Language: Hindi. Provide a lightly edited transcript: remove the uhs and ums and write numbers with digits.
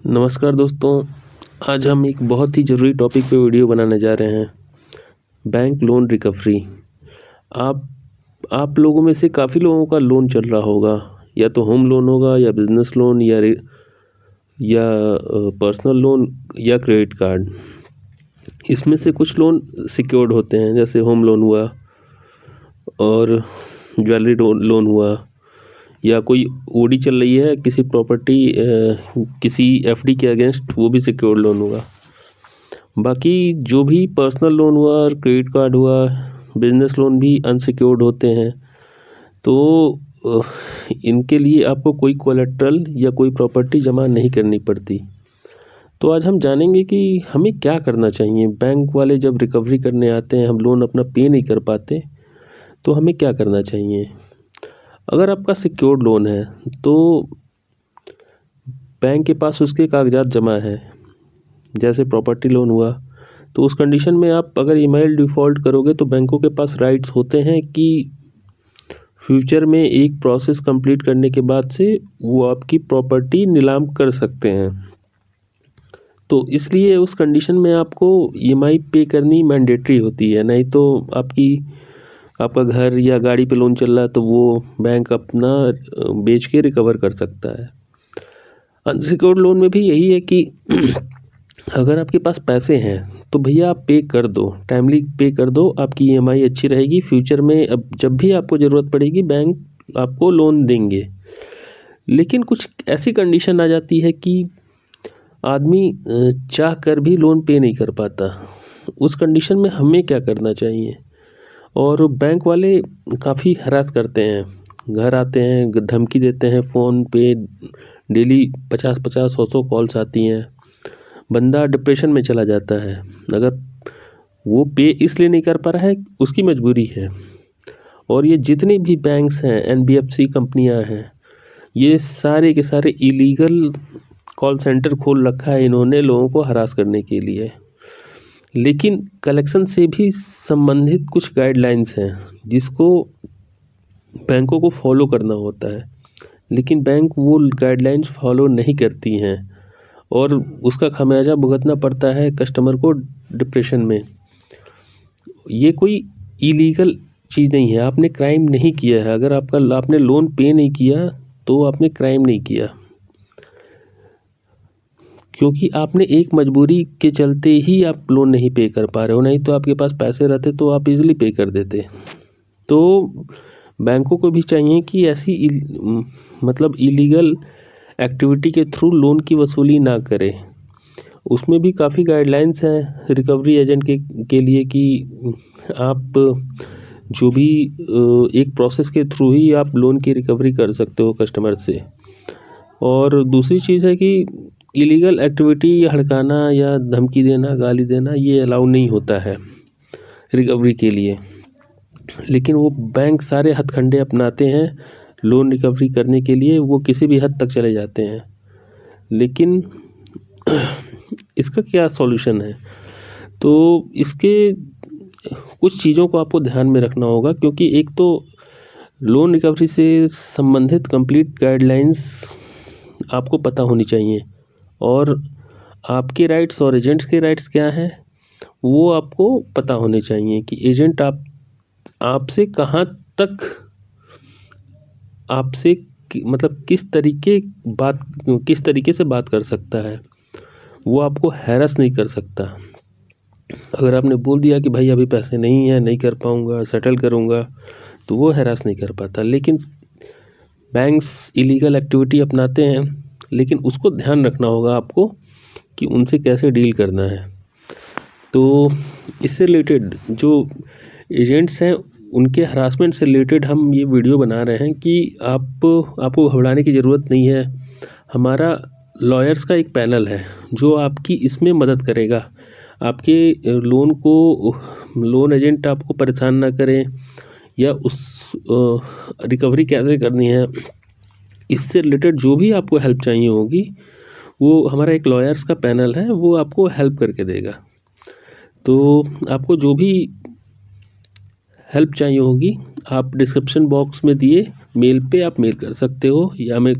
नमस्कार दोस्तों, आज हम एक बहुत ही ज़रूरी टॉपिक पे वीडियो बनाने जा रहे हैं। Bank loan recovery. आप लोगों में से काफ़ी लोगों का लोन चल रहा होगा, या तो होम लोन होगा या बिज़नेस लोन या पर्सनल लोन या क्रेडिट कार्ड। इसमें से कुछ लोन सिक्योर्ड होते हैं, जैसे होम लोन हुआ और ज्वेलरी लोन हुआ, या कोई ओडी चल रही है किसी प्रॉपर्टी किसी एफडी के अगेंस्ट, वो भी सिक्योर्ड लोन हुआ। बाकी जो भी पर्सनल लोन हुआ और क्रेडिट कार्ड हुआ, बिजनेस लोन भी अनसिक्योर्ड होते हैं। तो इनके लिए आपको कोई कोलेट्रल या कोई प्रॉपर्टी जमा नहीं करनी पड़ती। तो आज हम जानेंगे कि हमें क्या करना चाहिए। बैंक वाले जब रिकवरी करने आते हैं, हम लोन अपना पे नहीं कर पाते, तो हमें क्या करना चाहिए। अगर आपका सिक्योर्ड लोन है तो बैंक के पास उसके कागजात जमा है, जैसे प्रॉपर्टी लोन हुआ, तो उस कंडीशन में आप अगर ईमेल डिफ़ॉल्ट करोगे तो बैंकों के पास राइट्स होते हैं कि फ्यूचर में एक प्रोसेस कंप्लीट करने के बाद से वो आपकी प्रॉपर्टी नीलाम कर सकते हैं। तो इसलिए उस कंडीशन में आपको ईएमआई पे करनी मैंडेटरी होती है, नहीं तो आपका घर या गाड़ी पे लोन चल रहा है तो वो बैंक अपना बेच के रिकवर कर सकता है। अनसिक्योर्ड लोन में भी यही है कि अगर आपके पास पैसे हैं तो भैया आप पे कर दो, टाइमली पे कर दो, आपकी ईएमआई अच्छी रहेगी। फ्यूचर में अब जब भी आपको ज़रूरत पड़ेगी बैंक आपको लोन देंगे। लेकिन कुछ ऐसी कंडीशन आ जाती है कि आदमी चाह कर भी लोन पे नहीं कर पाता। उस कंडीशन में हमें क्या करना चाहिए। और बैंक वाले काफ़ी हरास करते हैं, घर आते हैं, धमकी देते हैं, फ़ोन पे डेली 50-50 100-100 कॉल्स आती हैं। बंदा डिप्रेशन में चला जाता है। अगर वो पे इसलिए नहीं कर पा रहा है, उसकी मजबूरी है। और ये जितने भी बैंक्स हैं, एनबीएफसी कंपनियां हैं, ये सारे के सारे इलीगल कॉल सेंटर खोल रखा है इन्होंने लोगों को हरास करने के लिए। लेकिन कलेक्शन से भी संबंधित कुछ गाइडलाइंस हैं जिसको बैंकों को फॉलो करना होता है, लेकिन बैंक वो गाइडलाइंस फॉलो नहीं करती हैं और उसका खामियाजा भुगतना पड़ता है कस्टमर को डिप्रेशन में। ये कोई इलीगल चीज़ नहीं है, आपने क्राइम नहीं किया है। अगर आपने लोन पे नहीं किया तो आपने क्राइम नहीं किया, क्योंकि आपने एक मजबूरी के चलते ही आप लोन नहीं पे कर पा रहे हो। नहीं तो आपके पास पैसे रहते तो आप इजीली पे कर देते। तो बैंकों को भी चाहिए कि ऐसी मतलब इलीगल एक्टिविटी के थ्रू लोन की वसूली ना करे। उसमें भी काफ़ी गाइडलाइंस हैं रिकवरी एजेंट के लिए कि आप जो भी एक प्रोसेस के थ्रू ही आप लोन की रिकवरी कर सकते हो कस्टमर से। और दूसरी चीज़ है कि इलीगल एक्टिविटी हड़काना या धमकी देना, गाली देना, ये अलाउ नहीं होता है रिकवरी के लिए। लेकिन वो बैंक सारे हथकंडे अपनाते हैं लोन रिकवरी करने के लिए, वो किसी भी हद तक चले जाते हैं। लेकिन इसका क्या सॉल्यूशन है। तो इसके कुछ चीज़ों को आपको ध्यान में रखना होगा, क्योंकि एक तो लोन रिकवरी से संबंधित कंप्लीट गाइडलाइंस आपको पता होनी चाहिए, और आपके राइट्स और एजेंट्स के राइट्स क्या हैं वो आपको पता होने चाहिए कि एजेंट आपसे कहाँ तक आपसे मतलब किस तरीके से बात कर सकता है। वो आपको हैरेस नहीं कर सकता। अगर आपने बोल दिया कि भाई अभी पैसे नहीं है, नहीं कर पाऊँगा, सेटल करूँगा, तो वो हैरेस नहीं कर पाता। लेकिन बैंक्स इलीगल एक्टिविटी अपनाते हैं, लेकिन उसको ध्यान रखना होगा आपको कि उनसे कैसे डील करना है। तो इससे रिलेटेड जो एजेंट्स हैं उनके हरासमेंट से रिलेटेड हम ये वीडियो बना रहे हैं कि आपको घबराने की ज़रूरत नहीं है। हमारा लॉयर्स का एक पैनल है जो आपकी इसमें मदद करेगा। आपके लोन एजेंट आपको परेशान ना करें, या उस रिकवरी कैसे करनी है, इससे रिलेटेड जो भी आपको हेल्प चाहिए होगी, वो हमारा एक लॉयर्स का पैनल है, वो आपको हेल्प करके देगा। तो आपको जो भी हेल्प चाहिए होगी, आप डिस्क्रिप्शन बॉक्स में दिए मेल पे आप मेल कर सकते हो, या मैं